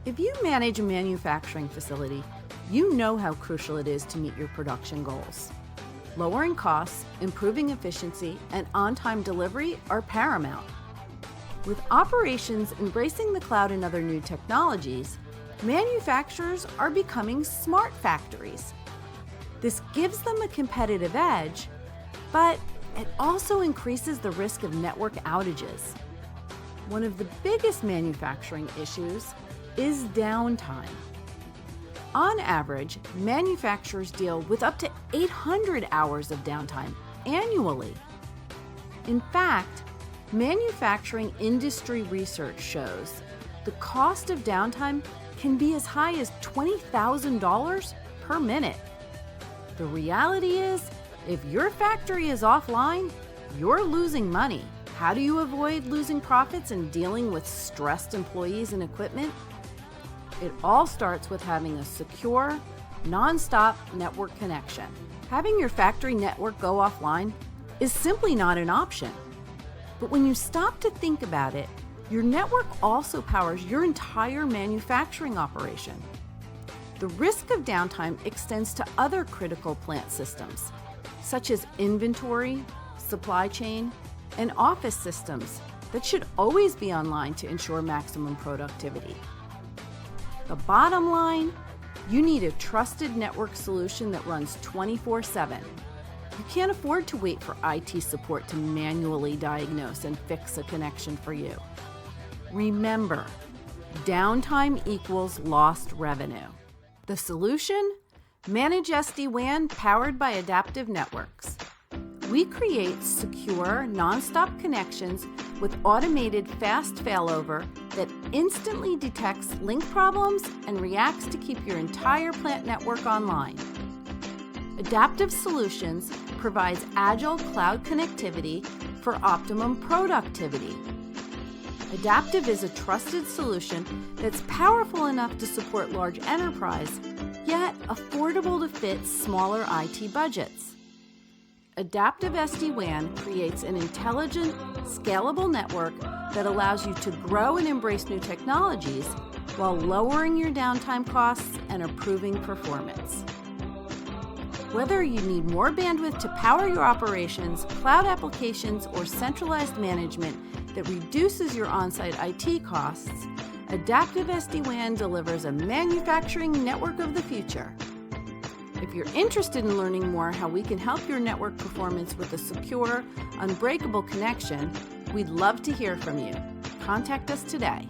If you manage a manufacturing facility, you know how crucial it is to meet your production goals. Lowering costs, improving efficiency, and on-time delivery are paramount. With operations embracing the cloud and other new technologies, manufacturers are becoming smart factories. This gives them a competitive edge, but it also increases the risk of network outages. One of the biggest manufacturing issues is downtime. On average, manufacturers deal with up to 800 hours of downtime annually. In fact, manufacturing industry research shows the cost of downtime can be as high as $20,000 per minute. The reality is, if your factory is offline, you're losing money. How do you avoid losing profits and dealing with stressed employees and equipment? It all starts with having a secure, non-stop network connection. Having your factory network go offline is simply not an option. But when you stop to think about it, your network also powers your entire manufacturing operation. The risk of downtime extends to other critical plant systems, such as inventory, supply chain, and office systems that should always be online to ensure maximum productivity. The bottom line, you need a trusted network solution that runs 24/7. You can't afford to wait for IT support to manually diagnose and fix a connection for you. Remember, downtime equals lost revenue. The solution? Manage SD-WAN powered by Adaptive Networks. We create secure, non-stop connections with automated fast failover that instantly detects link problems and reacts to keep your entire plant network online. Adaptive Solutions provides agile cloud connectivity for optimum productivity. Adaptive is a trusted solution that's powerful enough to support large enterprise, yet affordable to fit smaller IT budgets. Adaptive SD-WAN creates an intelligent, scalable network that allows you to grow and embrace new technologies while lowering your downtime costs and improving performance. Whether you need more bandwidth to power your operations, cloud applications, or centralized management that reduces your on-site IT costs, Adaptive SD-WAN delivers a manufacturing network of the future. If you're interested in learning more how we can help your network performance with a secure, unbreakable connection, we'd love to hear from you. Contact us today.